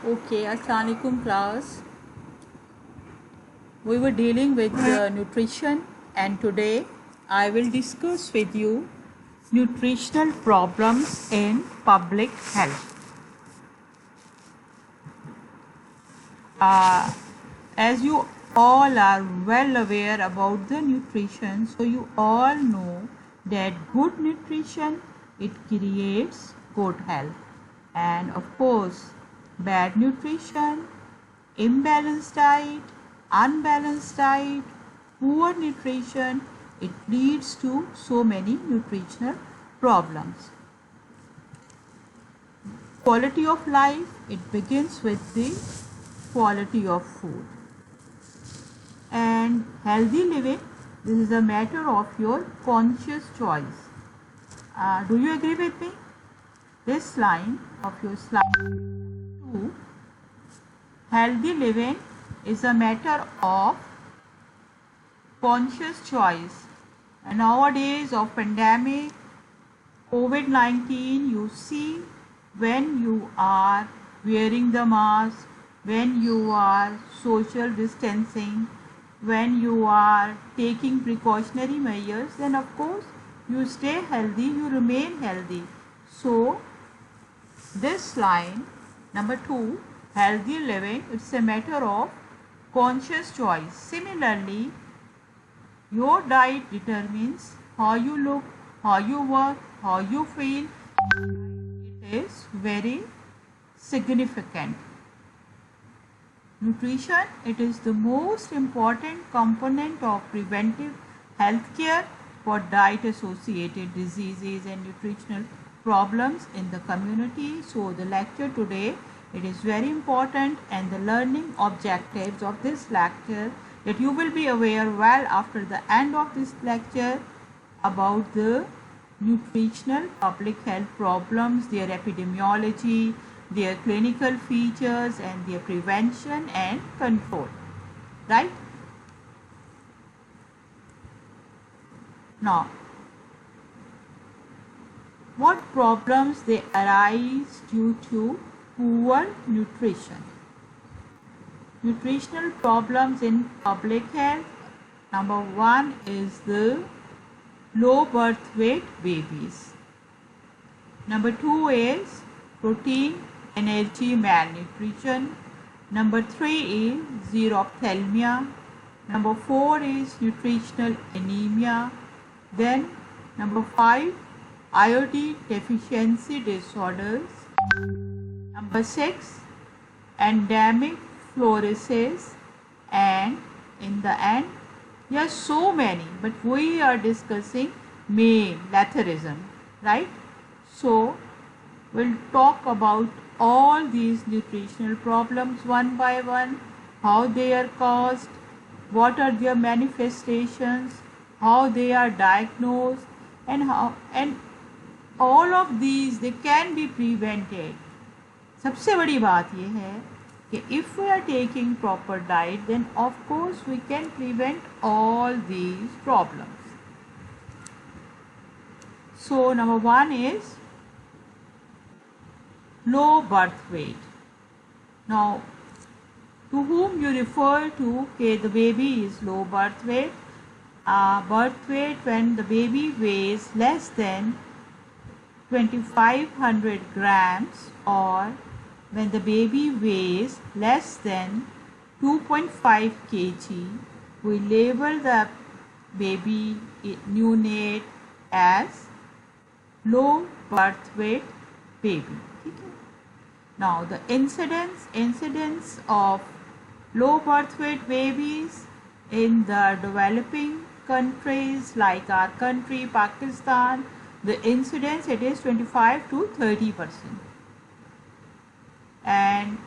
Okay, Assalamualaikum class. We were dealing with nutrition, and today I will discuss with you nutritional problems in public health. As you all are well aware about the nutrition, so you all know that good nutrition, it creates good health, and of course bad nutrition, imbalanced diet, unbalanced diet, poor nutrition, it leads to so many nutritional problems. Quality of life, it begins with the quality of food. And healthy living, this is a matter of your conscious choice. Do you agree with me? This line of your slide 2, healthy living is a matter of conscious choice. And nowadays of pandemic, COVID-19, you see when you are wearing the mask, when you are social distancing, when you are taking precautionary measures, then of course you stay healthy, you remain healthy. So this line number 2, healthy living, it's a matter of conscious choice. Similarly, your diet determines how you look, how you work, how you feel. It is very significant. Nutrition, it is the most important component of preventive healthcare for diet associated diseases and nutritional problems in the community. So the lecture today, it is very important, and the learning objectives of this lecture, that you will be aware well after the end of this lecture about the nutritional public health problems, their epidemiology, their clinical features, and their prevention and control. Right? Now, what problems they arise due to poor nutrition? Nutritional problems in public health. Number 1 is the low birth weight babies. Number 2 is protein energy malnutrition. Number 3 is xerophthalmia. Number 4 is nutritional anemia. Then number 5, iodine deficiency disorders. Number 6, endemic fluorosis. And in the end, yes, so many, but we are discussing main letharism, right? So we'll talk about all these nutritional problems one by one, how they are caused, what are their manifestations, how they are diagnosed, and all of these they can be prevented. सबसे बड़ी बात ये है कि if we are taking proper diet, then of course we can prevent all these problems. So number 1 is low birth weight. Now, to whom you refer to, okay, the baby is low birth weight. Birth weight when the baby weighs less than 2500 grams, or when the baby weighs less than 2.5 kg, we label the baby neonate as low birth weight baby. Now the incidence of low birth weight babies in the developing countries like our country, Pakistan, the incidence, it is 25 to 30%. And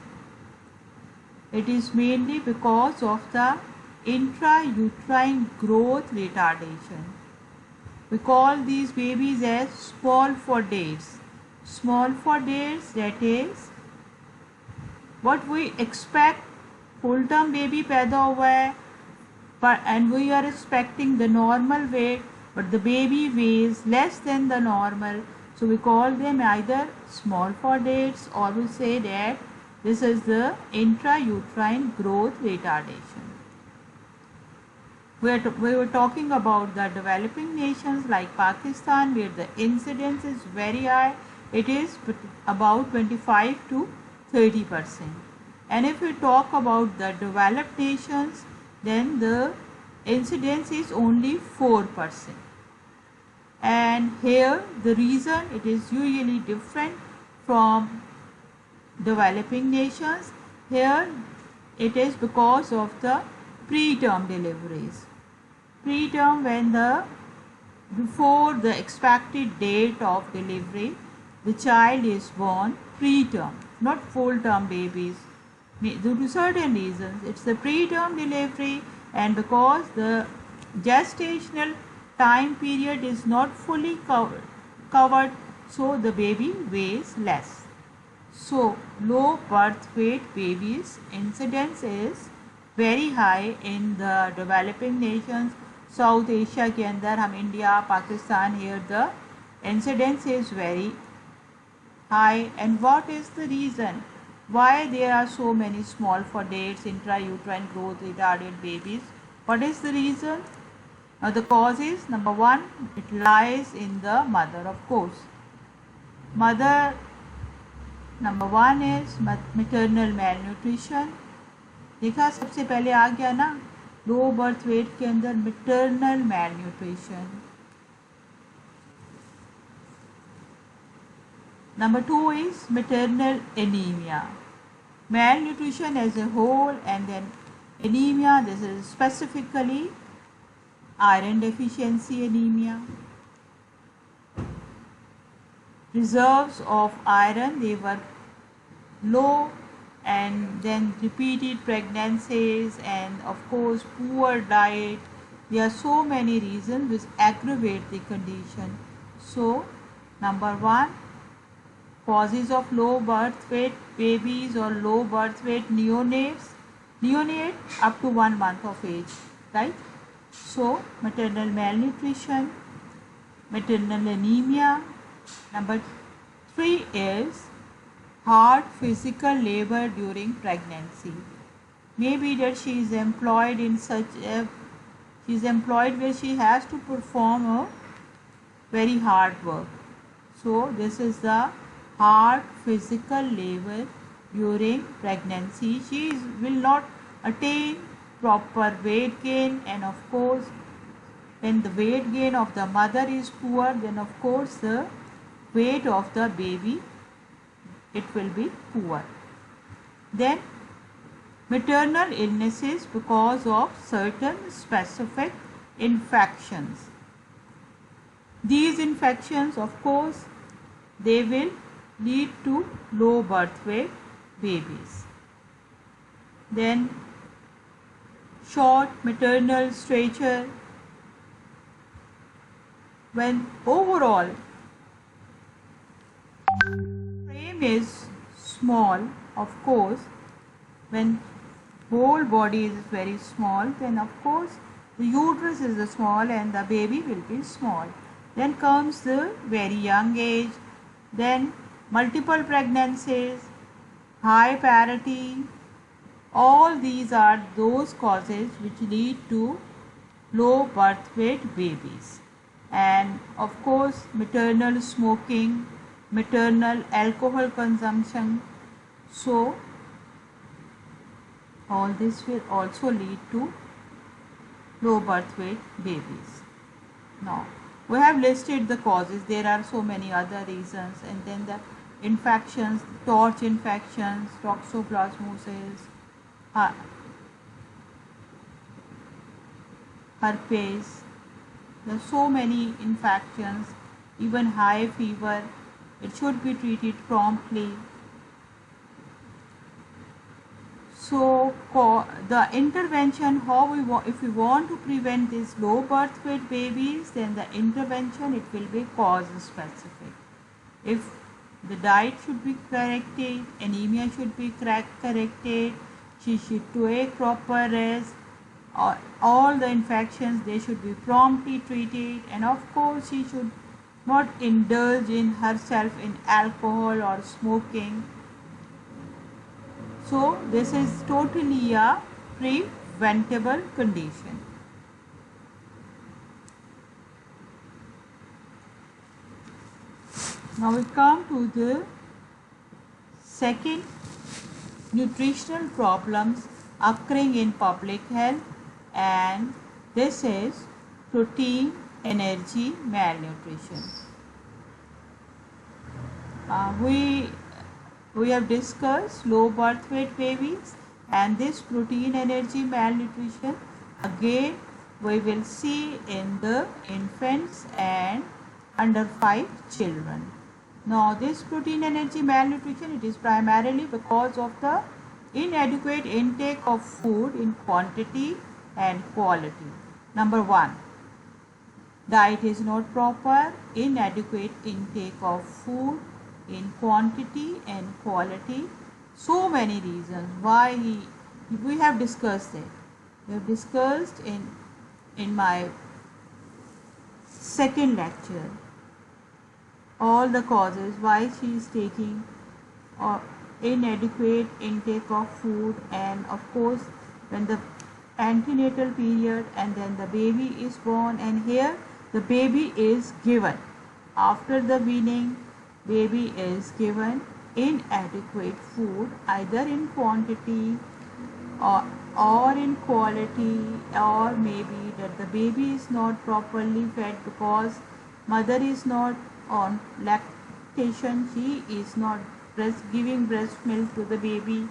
it is mainly because of the intrauterine growth retardation. We call these babies as small for days. Small for days, that is what we expect, full term baby पैदा हुआ है, and we are expecting the normal weight, but the baby weighs less than the normal. So we call them either small for dates, or we say that This is the intrauterine growth retardation. We were talking about the developing nations like Pakistan, where the incidence is very high. It is about 25 to 30%. And if we talk about the developed nations, then the incidence is only 4%. And here the reason it is usually different from developing nations. Here it is because of the preterm deliveries. Preterm, when before the expected date of delivery, the child is born preterm, not full-term babies. Due to certain reasons, it's the preterm delivery, and because the gestational time period is not fully covered, so the baby weighs less. So low birth weight babies incidence is very high in the developing nations. South Asia के अंदर हम India, Pakistan, here the incidence is very high. And what is the reason why there are so many small for dates intrauterine growth retarded babies? What is the reason? Now the cause is, number one, it lies in the mother, of course. Mother, number one is maternal malnutrition. देखा सबसे पहले आ गया ना, low birth weight के अंदर maternal malnutrition. Number two is maternal anemia. Malnutrition as a whole, and then anemia, this is specifically iron deficiency anemia. Reserves of iron, they were low, and then repeated pregnancies, and of course poor diet. There are so many reasons which aggravate the condition. So number one, causes of low birth weight babies or low birth weight neonates, neonate up to 1 month of age, right? So maternal malnutrition, maternal anemia. Number three is hard physical labor during pregnancy. Maybe that she is employed in she is employed where she has to perform a very hard work. So this is the hard physical labor during pregnancy. She will not attain proper weight gain, and of course when the weight gain of the mother is poor, then of course the weight of the baby, it will be poor. Then maternal illnesses because of certain specific infections. These infections, of course, they will lead to low birth weight babies. Then short maternal stature. When overall frame is small, of course, when whole body is very small, then of course the uterus is small and the baby will be small. Then comes the very young age, then multiple pregnancies, high parity. All these are those causes which lead to low birth weight babies. And of course maternal smoking, maternal alcohol consumption. So all this will also lead to low birth weight babies. Now we have listed the causes. There are so many other reasons, and then the infections, torch infections, toxoplasmosis, herpes. There are so many infections, even high fever. It should be treated promptly. So the intervention, if we want to prevent these low birth weight babies, then the intervention, it will be cause specific. If the diet should be corrected, anemia should be corrected, she should take proper rest, all the infections, they should be promptly treated, and of course she should not indulge in herself in alcohol or smoking. So this is totally a preventable condition. Now we come to the second nutritional problems occurring in public health, and this is protein energy malnutrition. We have discussed low birth weight babies and this protein energy malnutrition again we will see in the infants and under 5 children. Now this protein energy malnutrition, it is primarily because of the inadequate intake of food in quantity and quality. Number 1, diet is not proper, inadequate intake of food in quantity and quality. So many reasons why we have discussed it. We have discussed in my second lecture all the causes why she is taking inadequate intake of food, and of course when the antenatal period and then the baby is born, and here the baby is given after the weaning, baby is given inadequate food either in quantity or in quality, or maybe that the baby is not properly fed because mother is not on lactation, she is not giving breast milk to the baby.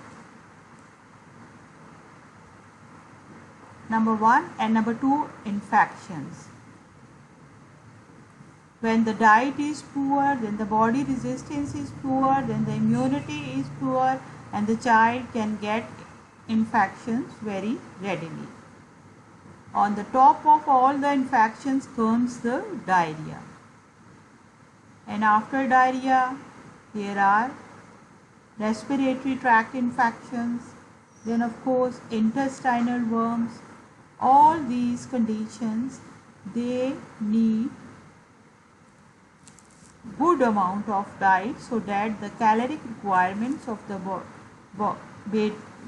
Number 1, and number 2, infections. When the diet is poor, then the body resistance is poor, then the immunity is poor, and the child can get infections very readily. On the top of all the infections comes the diarrhea. And after diarrhea, there are respiratory tract infections, then of course intestinal worms. All these conditions, they need good amount of diet so that the caloric requirements of the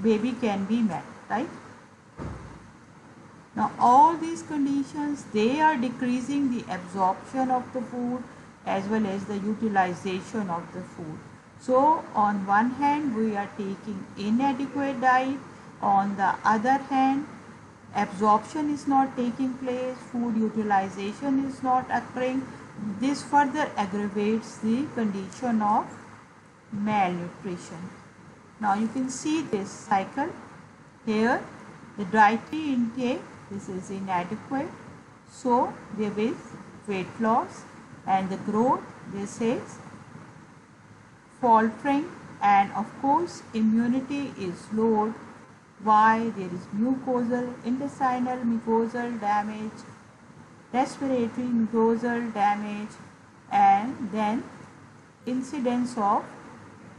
baby can be met, right? Now all these conditions, they are decreasing the absorption of the food as well as the utilization of the food. So on one hand we are taking inadequate diet, on the other hand absorption is not taking place, food utilization is not occurring. This further aggravates the condition of malnutrition. Now you can see this cycle here. The dietary intake, this is inadequate, so there is weight loss, and the growth, this is faltering, and of course immunity is low. Why? There is mucosal, intestinal mucosal damage, respiratory mucosal damage, and then incidence of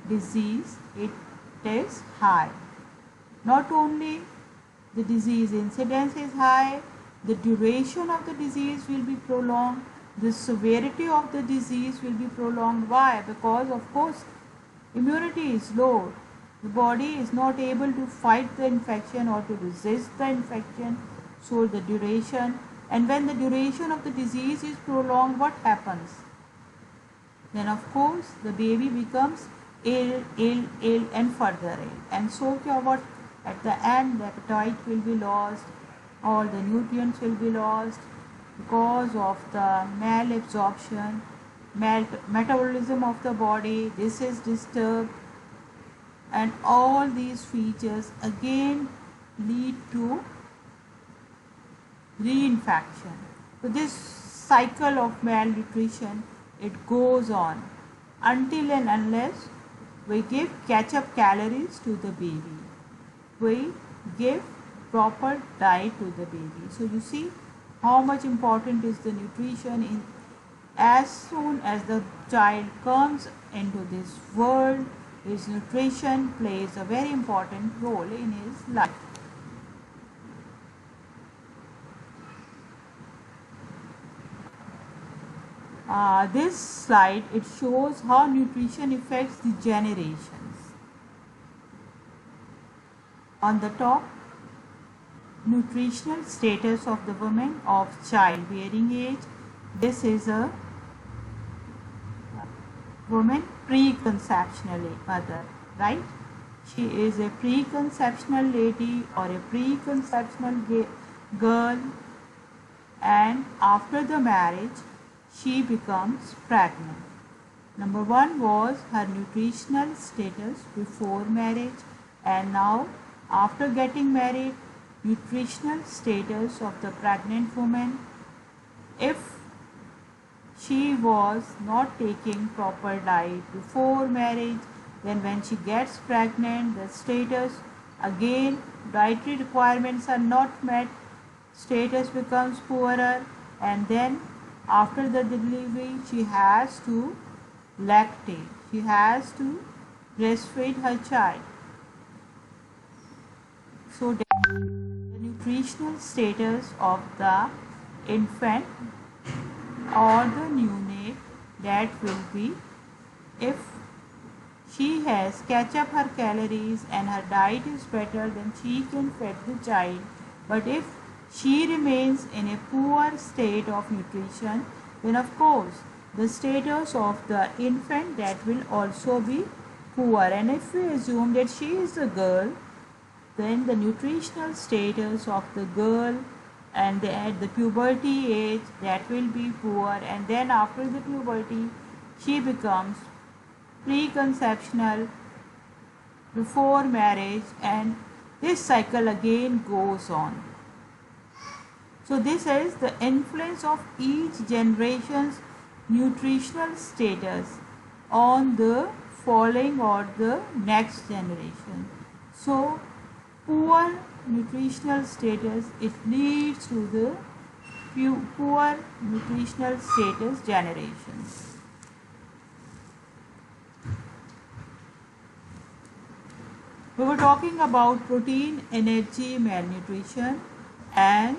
disease, it is high. Not only the disease incidence is high, the duration of the disease will be prolonged, the severity of the disease will be prolonged. Why? Because of course immunity is low, the body is not able to fight the infection or to resist the infection, so the duration, and when the duration of the disease is prolonged, what happens? Then of course the baby becomes ill and further ill, and so what? At the end the appetite will be lost, all the nutrients will be lost because of the malabsorption, metabolism of the body, this is disturbed, and all these features again lead to reinfection. So this cycle of malnutrition, it goes on until and unless we give catch-up calories to the baby, we give proper diet to the baby. So you see how much important is the nutrition in as soon as the child comes into this world. His nutrition plays a very important role in his life. This slide, it shows how nutrition affects the generations. On the top, nutritional status of the woman of childbearing age. This is a woman preconceptional mother, right? She is a preconceptional lady or a preconceptional girl, and after the marriage she becomes pregnant. Number one was her nutritional status before marriage, and now after getting married, nutritional status of the pregnant woman. If she was not taking proper diet before marriage, then when she gets pregnant, the status, again dietary requirements are not met, status becomes poorer, and then after the delivery she has to lactate, she has to breastfeed her child. So the nutritional status of the infant or the neonate, that will be, if she has catch up her calories and her diet is better, then she can feed the child. But if she remains in a poor state of nutrition, then of course the status of the infant, that will also be poor. And if we assume that she is a girl, then the nutritional status of the girl and at the puberty age, that will be poor, and then after the puberty she becomes preconceptional before marriage, and this cycle again goes on. So this is the influence of each generation's nutritional status on the following or the next generation. So poor nutritional status, it leads to the poor nutritional status generations. We were talking about protein, energy, malnutrition, and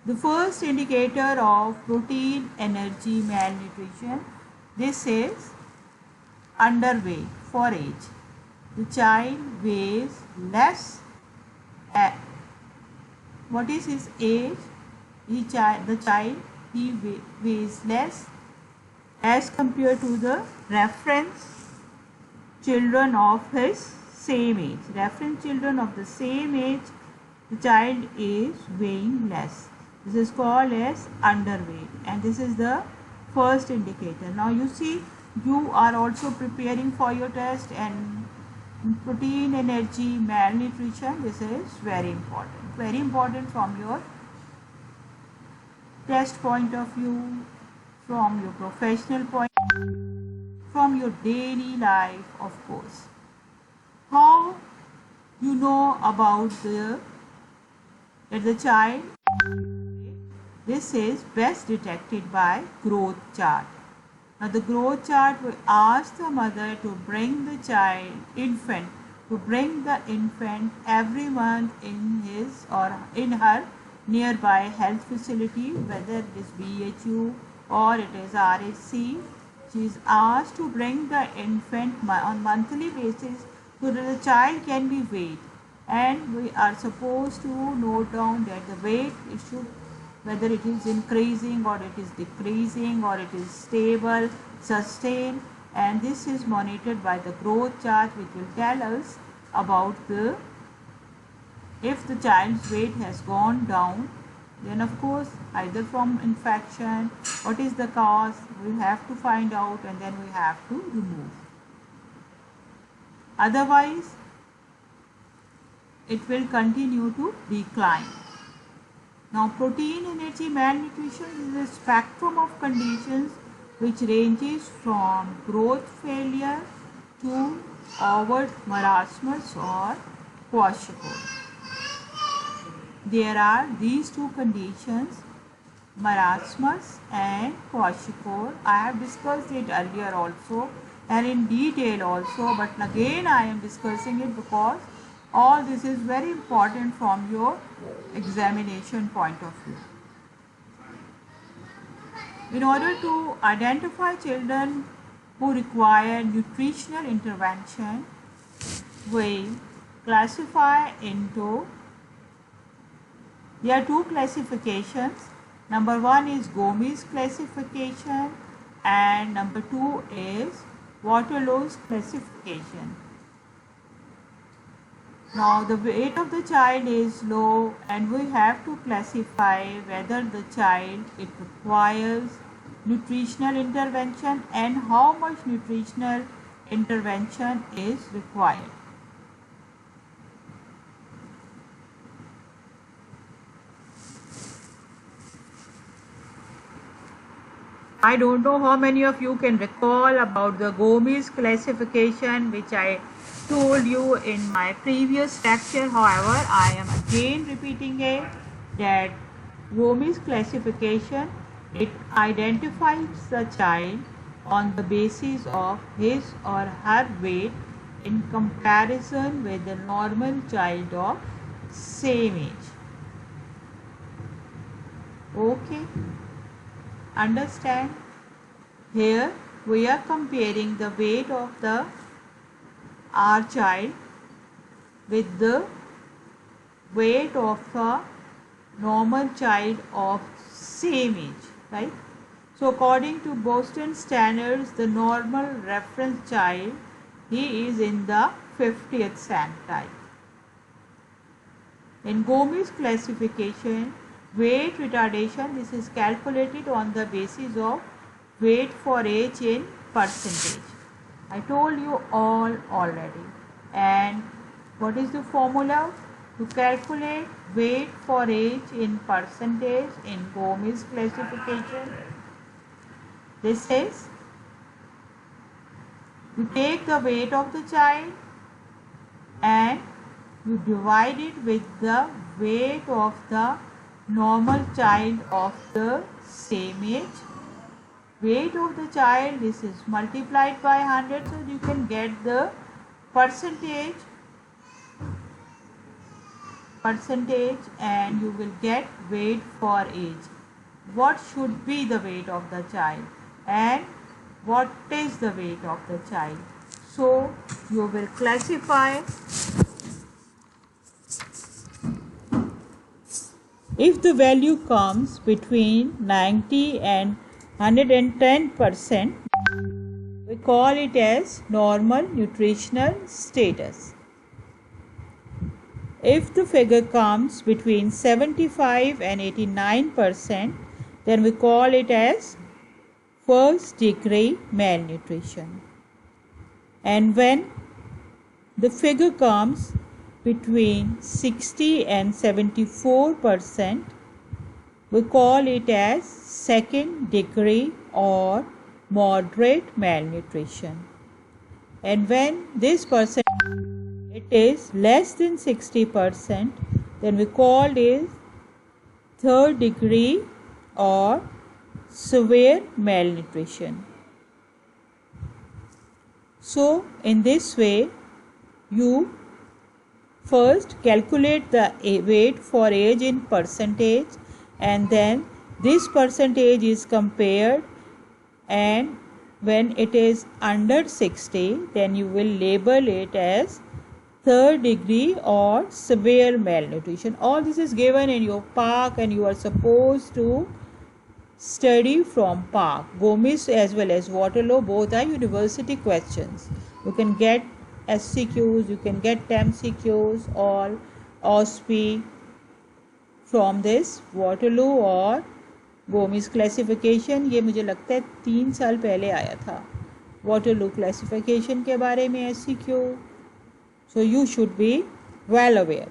the first indicator of protein, energy, malnutrition, this is underweight for age. The child weighs less. What is his age? The child weighs less as compared to the reference children of his same age. Reference children of the same age, the child is weighing less. This is called as underweight, and this is the first indicator. Now you see, you are also preparing for your test, and protein, energy, malnutrition, this is very important from your test point of view, from your professional point, from your daily life, of course. How you know about the child? This is best detected by growth chart. Now the growth chart will ask the mother to bring the infant every month in his or in her nearby health facility, whether it is BHU or it is RHC. She is asked to bring the infant on monthly basis so that the child can be weighed, and we are supposed to note down that the weight should, whether it is increasing or it is decreasing or it is stable, sustained, and this is monitored by the growth chart, which will tell us about if the child's weight has gone down, then of course either from infection, what is the cause, we have to find out, and then we have to remove. Otherwise it will continue to decline. Now protein, energy, malnutrition is a spectrum of conditions which ranges from growth failure to overt marasmus or kwashiorkor. There are these two conditions, marasmus and kwashiorkor. I have discussed it earlier also and in detail also, but again I am discussing it because all this is very important from your examination point of view. In order to identify children who require nutritional intervention, we classify into, there are two classifications. Number one is Gomez classification and number two is Waterloo's classification. Now the weight of the child is low and we have to classify whether the child it requires nutritional intervention and how much nutritional intervention is required. I don't know how many of you can recall about the Gomez classification which I told you in my previous lecture. However, I am again repeating it, that Gomez classification, it identifies the child on the basis of his or her weight in comparison with the normal child of same age. Okay, understand? Here we are comparing the weight of our child with the weight of a normal child of same age, right? So according to Boston standards, the normal reference child, he is in the 50th centile. In Gomez classification, weight retardation, this is calculated on the basis of weight for age in percentage. I told you all already. And what is the formula to calculate weight for age in percentage in Gomez classification? This is, you take the weight of the child and you divide it with the weight of the normal child of the same age. Weight of the child, this is multiplied by 100, so you can get the percentage and you will get weight for age. What should be the weight of the child and what is the weight of the child? So you will classify. If the value comes between 90 and 110%, we call it as normal nutritional status. If the figure comes between 75 and 89%, then we call it as first degree malnutrition. And when the figure comes between 60 and 74%, we call it as second degree or moderate malnutrition. And when this percent it is less than 60%, then we call it third degree or severe malnutrition. So in this way, you first calculate the weight for age in percentage, and then this percentage is compared, and when it is under 60, then you will label it as third degree or severe malnutrition. All this is given in your PARCC and you are supposed to study from PARCC. Gomez as well as Waterloo, both are university questions. You can get SCQs, you can get MCQs or OSPI from this Waterloo और Gomez classification. ये मुझे लगता है 3 साल पहले आया था Waterloo classification के बारे में SCQ. So you should be well aware.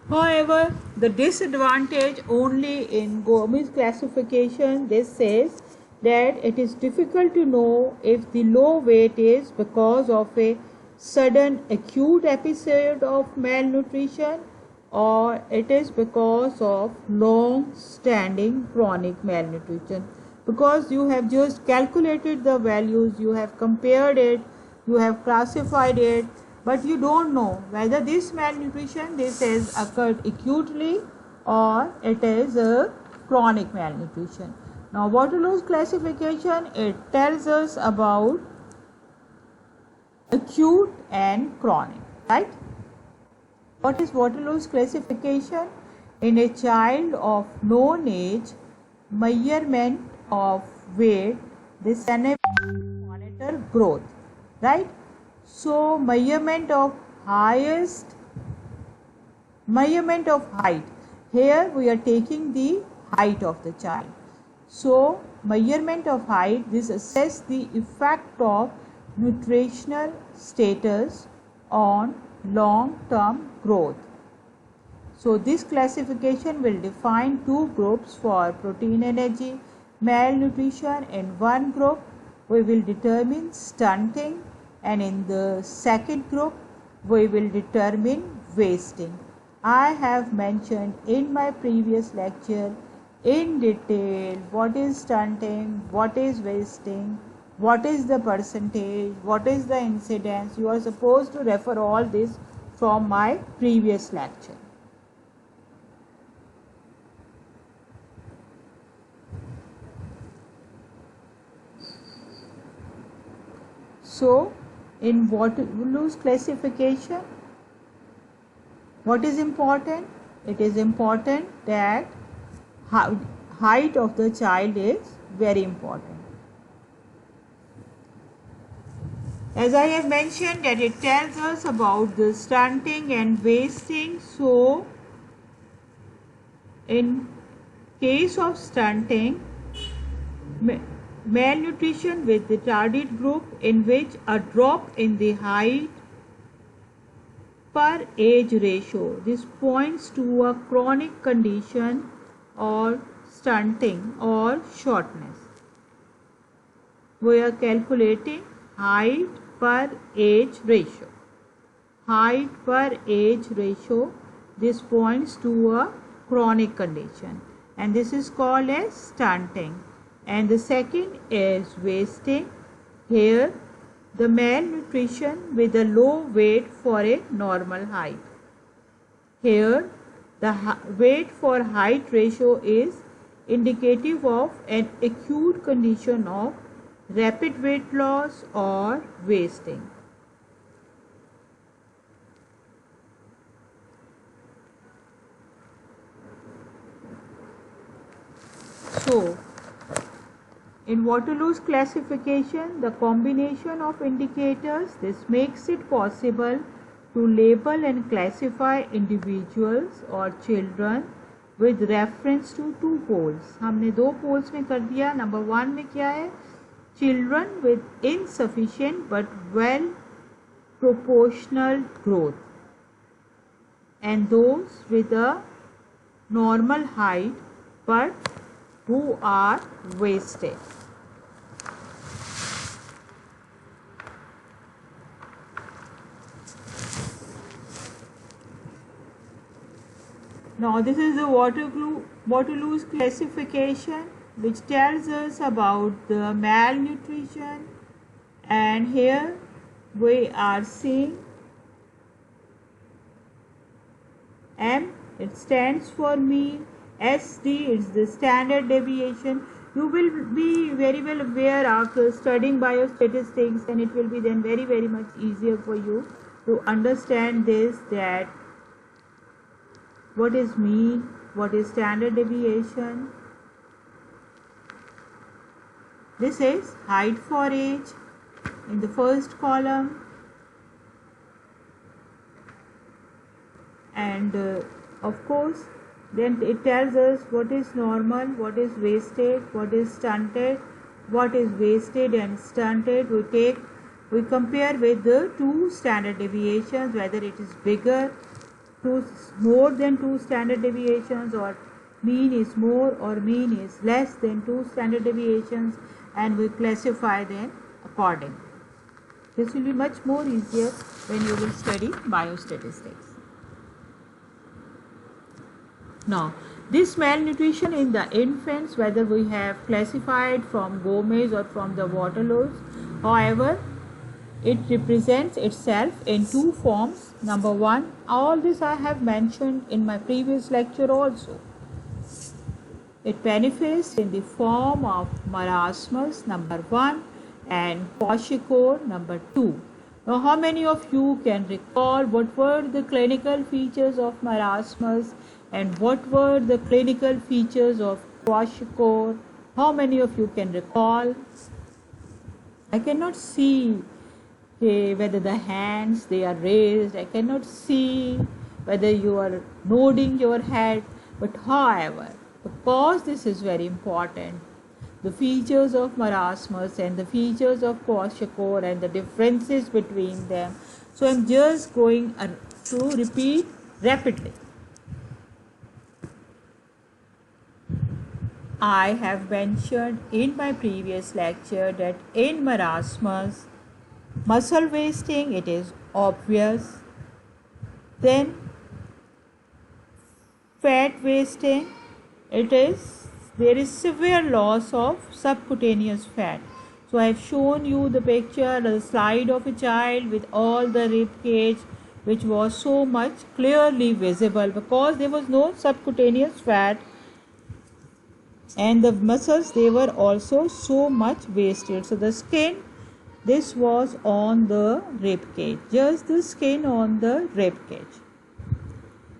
However, the disadvantage only in Gomez classification, this says that it is difficult to know if the low weight is because of a sudden acute episode of malnutrition or it is because of long standing chronic malnutrition, because you have just calculated the values, you have compared it, you have classified it, but you don't know whether this malnutrition this has occurred acutely or it is a chronic malnutrition. Now Waterloo's classification, it tells us about acute and chronic, right? What is Waterloo's classification? In a child of known age, measurement of weight, this monitor growth, right? So measurement of height. Here we are taking the height of the child. So measurement of height, this assess the effect of nutritional status on long-term growth. So this classification will define two groups for protein energy malnutrition. In one group we will determine stunting, and in the second group we will determine wasting. I have mentioned in my previous lecture in detail what is stunting, what is wasting, what is the percentage, what is the incidence. You are supposed to refer all this from my previous lecture. So in Waterloo's classification, what is important? It is important that height of the child is very important. As I have mentioned that it tells us about the stunting and wasting. So in case of stunting, malnutrition with the retarded group, in which a drop in the height per age ratio, this points to a chronic condition or stunting or shortness. We are calculating height per age ratio. Height per age ratio, this points to a chronic condition, and this is called as stunting. And the second is wasting. Here the malnutrition with a low weight for a normal height. Here the weight for height ratio is indicative of an acute condition of rapid weight loss or wasting. So in Waterloo's classification, the combination of indicators, this makes it possible to label and classify individuals or children with reference to two poles. हमने दो poles में कर दिया. Number 1 में क्या है? Children with insufficient but well proportional growth, and those with a normal height but who are wasted. Now this is the Waterloo's classification, which tells us about the malnutrition, and here we are seeing M, it stands for mean. SD is the standard deviation. You will be very well aware after studying biostatistics, and it will be then very much easier for you to understand this, that what is mean, what is standard deviation. This is height for age in the first column, and of course then it tells us what is normal, what is wasted, what is stunted. What is wasted and stunted, we compare with the two standard deviations, whether it is bigger, more than 2 standard deviations, or mean is more or mean is less than 2 standard deviations, and we classify them accordingly. This will be much more easier when you will study biostatistics. Now, this malnutrition in the infants, whether we have classified from Gomez or from the Waterloo's, however, it represents itself in two forms. Number one, all this I have mentioned in my previous lecture also. It manifests in the form of marasmus number 1 and kwashiorkor number 2. Now, how many of you can recall what were the clinical features of marasmus and what were the clinical features of kwashiorkor? How many of you can recall? I cannot see whether the hands they are raised. I cannot see whether you are nodding your head. But however, because this is very important, the features of marasmus and the features of kwashiorkor and the differences between them. So I am just going to repeat rapidly. I have mentioned in my previous lecture that in marasmus, muscle wasting, it is obvious. Then fat wasting, there is severe loss of subcutaneous fat. So I have shown you the picture, the slide of a child with all the rib cage, which was so much clearly visible because there was no subcutaneous fat, and the muscles, they were also so much wasted. So the skin, this was on the rib cage, just the skin on the rib cage.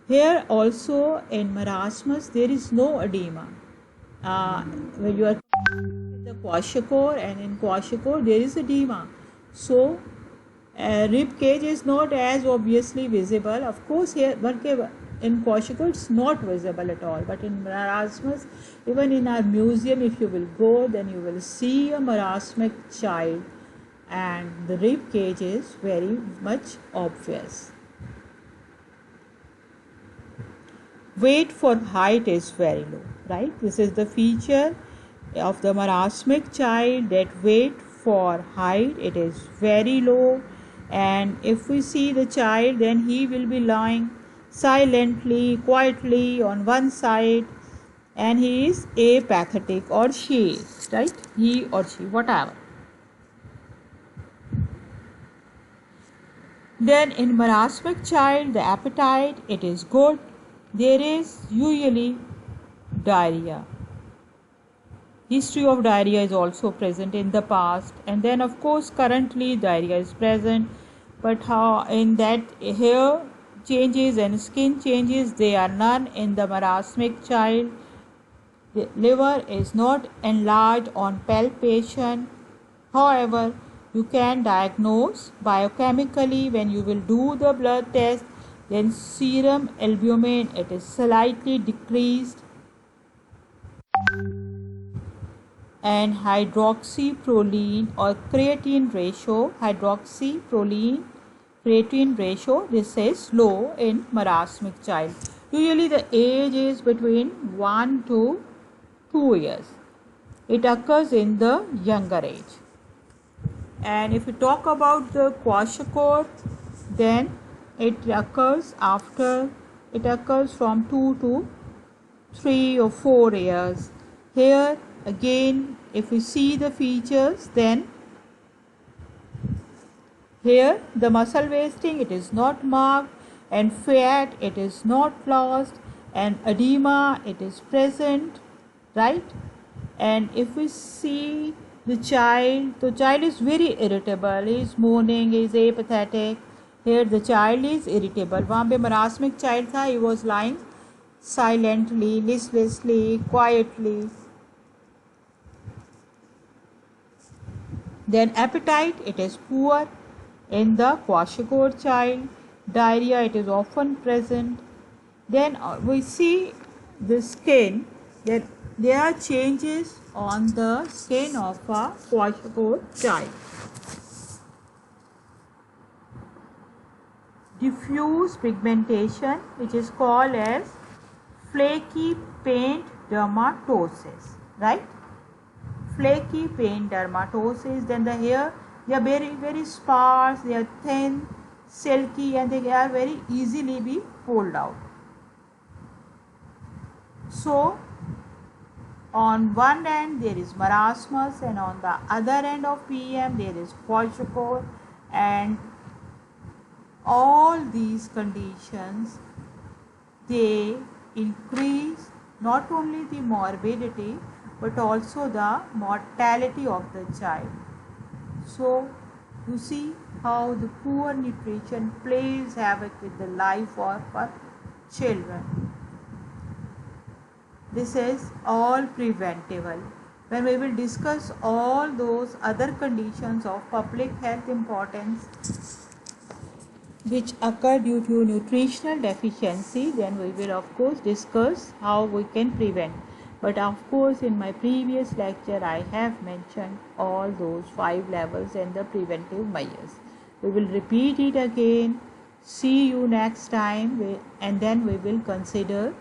Here also in marasmus there is no edema. When you are in the kwashiorkor, and in kwashiorkor there is edema. So rib cage is not as obviously visible. Of course here in kwashiorkor it's not visible at all. But in marasmus, even in our museum, if you will go, then you will see a marasmic child and the rib cage is very much obvious. Weight for height is very low, right? This is the feature of the marasmic child, that weight for height, it is very low. And if we see the child, then he will be lying silently, quietly on one side, and he is apathetic, or she is, right? He or she, whatever. Then in marasmic child, the appetite, it is good. There is usually diarrhea. History of diarrhea is also present in the past, and then of course currently diarrhea is present. But how in that hair changes and skin changes, they are none in the marasmic child. The liver is not enlarged on palpation. However, you can diagnose biochemically when you will do the blood test. Then serum albumin, it is slightly decreased, and hydroxyproline or creatine ratio, creatine ratio, this is low in marasmic child. Usually the age is between 1 to 2 years. It occurs in the younger age. And if you talk about the kwashiorkor, then it occurs from 2 to 3 or 4 years. Here again, if we see the features, then here the muscle wasting, it is not marked, and fat, it is not lost, and edema, it is present, right? And if we see the child is very irritable, he is moaning, he is apathetic. Here the child is irritable. वहाँ पे marasmic child था, he was lying silently, listlessly, quietly. Then appetite, it is poor in the kwashiorkor child. Diarrhea, it is often present. Then we see the skin, that there are changes on the skin of a kwashiorkor child. Diffuse pigmentation, which is called as flaky paint dermatosis, right? Flaky paint dermatosis. Then the hair, they are very, very sparse, they are thin, silky, and they are very easily be pulled out. So on one end there is marasmus, and on the other end of PM there is kwashiorkor. and all these conditions, they increase not only the morbidity but also the mortality of the child. So you see how the poor nutrition plays havoc with the life of our children. This is all preventable. When we will discuss all those other conditions of public health importance which occur due to nutritional deficiency, then we will of course discuss how we can prevent. But of course in my previous lecture I have mentioned all those 5 levels and the preventive measures. We will repeat it again. See you next time, and then we will consider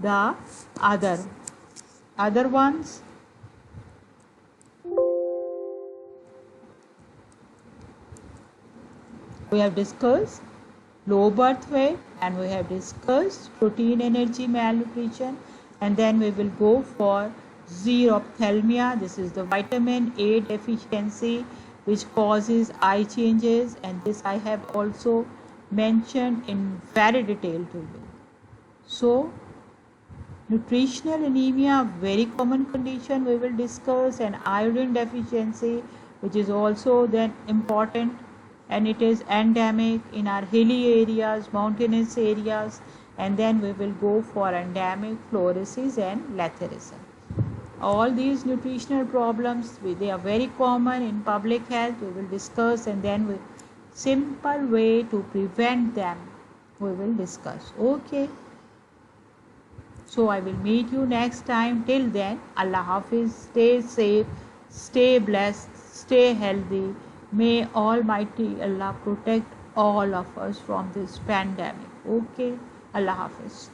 the other ones. We have discussed low birth weight, and we have discussed protein energy malnutrition, and then we will go for xerophthalmia. This is the vitamin A deficiency which causes eye changes, and this I have also mentioned in very detail to you. So nutritional anemia, very common condition we will discuss, and iodine deficiency, which is also then important, and it is endemic in our hilly areas, mountainous areas, and then we will go for endemic fluorosis and letharism. All these nutritional problems, they are very common in public health. We will discuss, and then we simple way to prevent them we will discuss. Okay. So I will meet you next time. Till then, Allah Hafiz. Stay safe, stay blessed, stay healthy. May Almighty Allah protect all of us from this pandemic. Okay. Allah Hafiz.